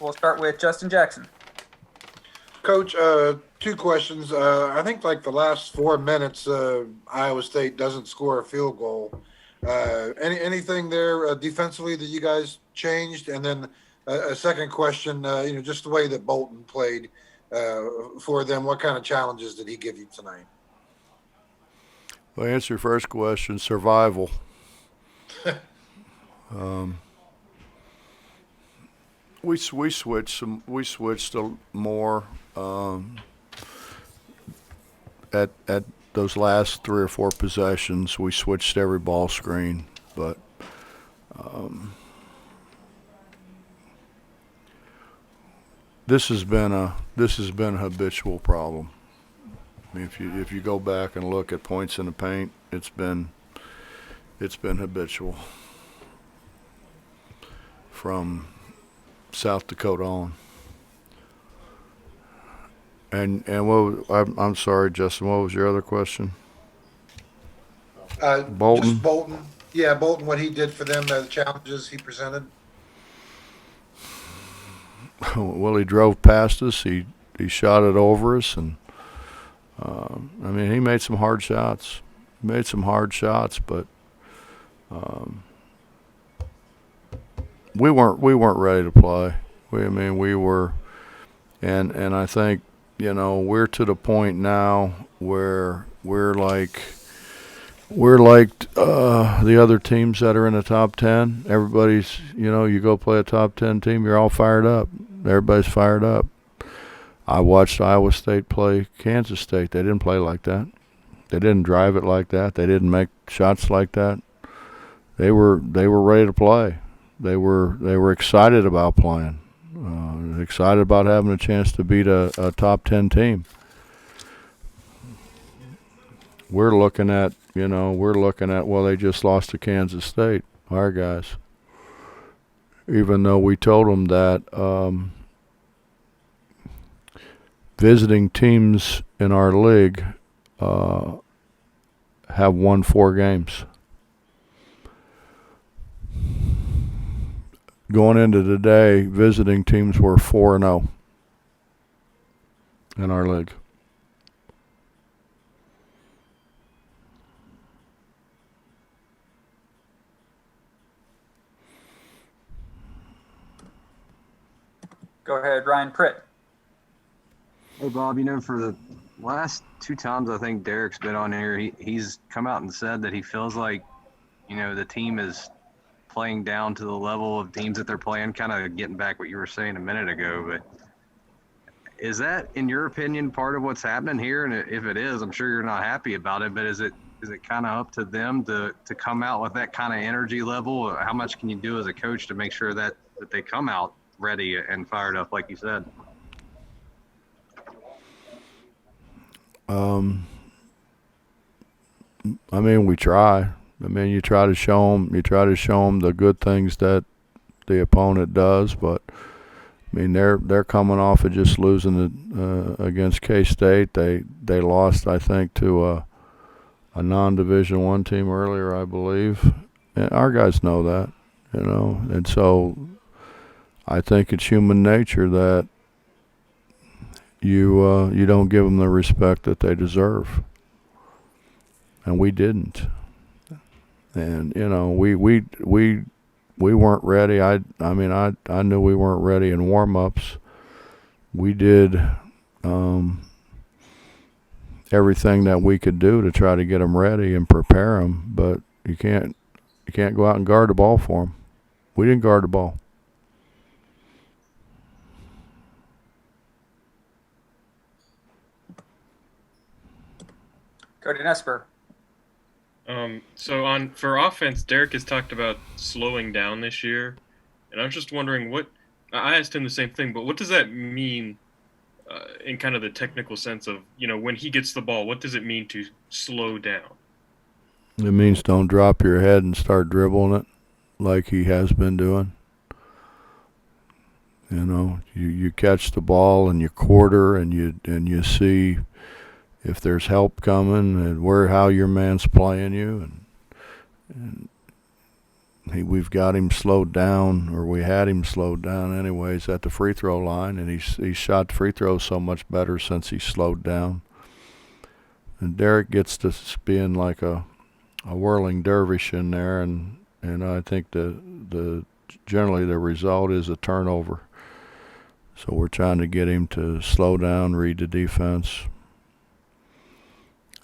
We'll start with Justin Jackson. Coach, two questions. I think like the last 4 minutes, Iowa State doesn't score a field goal. Anything there defensively that you guys changed? And then a second question, just the way that Bolton played for them. What kind of challenges did he give you tonight? Well, answer your first question, survival. Um, we switched more at those last 3 or 4 possessions. We switched every ball screen, but um, this has been a habitual problem. I mean, if you go back and look at points in the paint, it's been habitual from South Dakota on. And I'm sorry, Justin. What was your other question? Just Bolton. Bolton. Yeah, Bolton, what he did for them, the challenges he presented. Well, he drove past us. He shot it over us, and I mean, he made some hard shots. But um, we weren't ready to play. We were, and I think we're to the point now where we're like the other teams that are in the top 10. Everybody's, you go play a top 10 team, you're all fired up. Everybody's fired up. I watched Iowa State play Kansas State. They didn't play like that. They didn't drive it like that. They didn't make shots like that. They were ready to play. They were excited about playing. Excited about having a chance to beat a top 10 team. We're looking at well, they just lost to Kansas State, our guys. Even though we told them that visiting teams in our league have won 4 games. Going into today, visiting teams were 4-0 in our league. Go ahead, Ryan Pritt. Hey, Bob, for the last 2 times I think Derek's been on here, he's come out and said that he feels like, the team is playing down to the level of teams that they're playing, kind of getting back what you were saying a minute ago. But is that, in your opinion, part of what's happening here? And if it is, I'm sure you're not happy about it, but is it kind of up to them to come out with that kind of energy level? How much can you do as a coach to make sure that they come out ready and fired up, like you said? I mean, we try. I mean, you try to show them. The good things that the opponent does, but I mean, they're coming off of just losing against K-State. They lost, I think, to a non-Division I team earlier, I believe. And our guys know that, and so I think it's human nature that you don't give them the respect that they deserve, and we didn't. And we weren't ready. I knew we weren't ready in warm-ups. We did everything that we could do to try to get them ready and prepare them, but you can't go out and guard the ball for them. We didn't guard the ball. Cody Nesper. So for offense, Derek has talked about slowing down this year, and I'm just wondering I asked him the same thing, but what does that mean in kind of the technical sense of, when he gets the ball, what does it mean to slow down? It means don't drop your head and start dribbling it like he has been doing. You catch the ball and you quarter and you see if there's help coming and how your man's playing you, and we've got him slowed down, or we had him slowed down anyways at the free throw line, and he's shot free throws so much better since he slowed down. And Derek gets to being like a whirling dervish in there, and I think the generally the result is a turnover. So we're trying to get him to slow down, read the defense.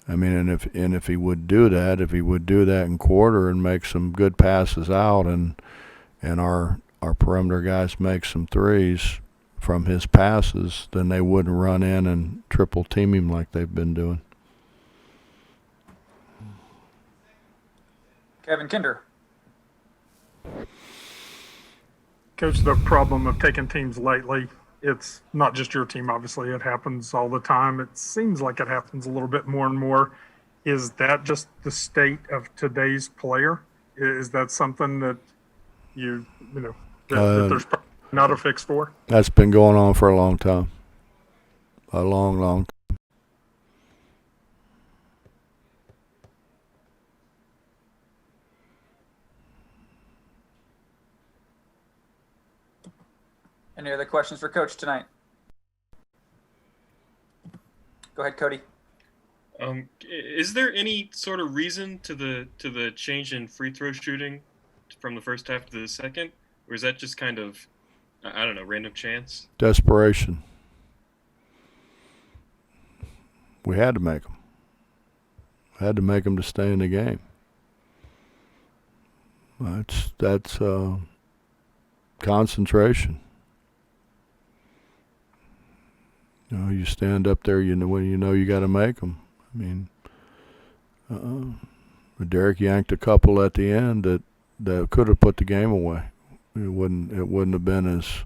I mean, and if he would do that, in quarter and make some good passes out, and our perimeter guys make some threes from his passes, then they wouldn't run in and triple team him like they've been doing. Kevin Kinder. Coach, the problem of taking teams lately, it's not just your team, obviously. It happens all the time. It seems like it happens a little bit more and more. Is that just the state of today's player? Is that something that that there's not a fix for? That's been going on for a long time. A long, long time. Any other questions for Coach tonight? Go ahead, Cody. Is there any sort of reason to the change in free throw shooting from the first half to the second, or is that just kind of, I don't know, random chance? Desperation. We had to make them. Had to make them to stay in the game. That's concentration. You know, you stand up there, when you got to make them. I mean, Derek yanked a couple at the end that could have put the game away. It wouldn't have been as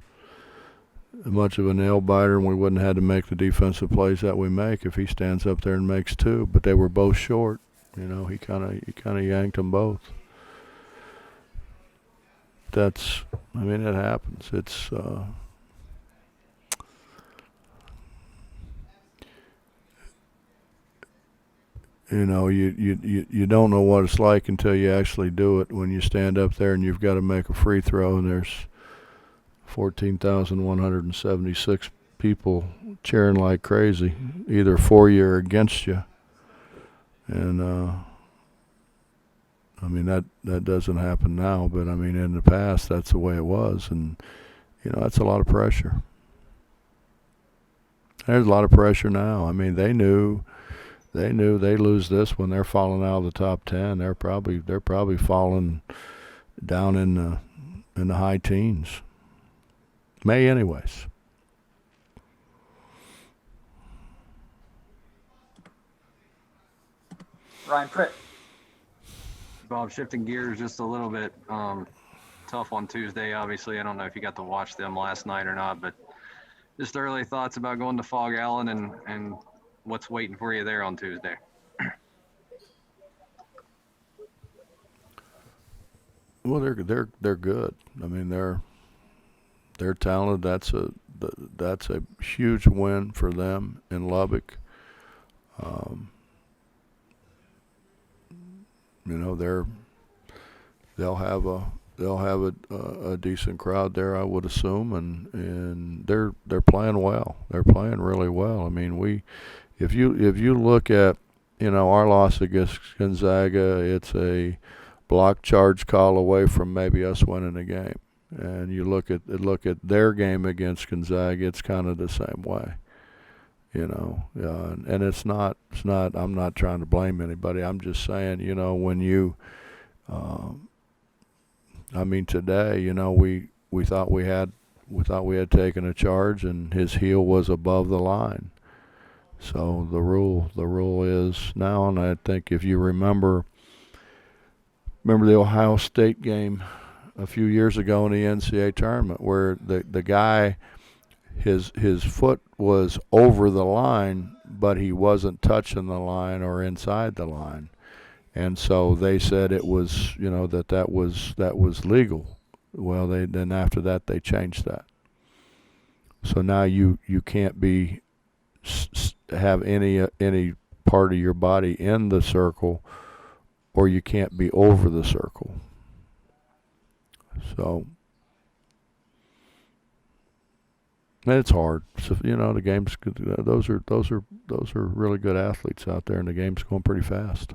much of a nail biter, and we wouldn't have had to make the defensive plays that we make if he stands up there and makes two. But they were both short. He kind of yanked them both. It happens. It's you don't know what it's like until you actually do it. When you stand up there and you've got to make a free throw, and there's 14,176 people cheering like crazy, either for you or against you. And that doesn't happen now, but in the past that's the way it was, and that's a lot of pressure. There's a lot of pressure now. They knew they lose this when they're falling out of the top 10. They're probably falling down in the high teens. May anyways. Ryan Pritt. Bob, shifting gears just a little bit. Tough on Tuesday, obviously. I don't know if you got to watch them last night or not, but just early thoughts about going to Fog Allen and what's waiting for you there on Tuesday. Well, they're good. They're talented. That's a huge win for them in Lubbock. They'll have a decent crowd there, I would assume, and they're playing well. They're playing really well. If you look at our loss against Gonzaga, it's a block charge call away from maybe us winning the game. And you look at their game against Gonzaga, it's kind of the same way. And it's not. I'm not trying to blame anybody. I'm just saying, when you, today, we thought we had taken a charge, and his heel was above the line. So the rule is now, and I think if you remember the Ohio State game a few years ago in the NCAA tournament, where the guy, his foot was over the line, but he wasn't touching the line or inside the line, and so they said it was, that was legal. Well, then after that they changed that. So now you can't have any part of your body in the circle, or you can't be over the circle. So, and it's hard. So, the game's good. Those are really good athletes out there, and the game's going pretty fast.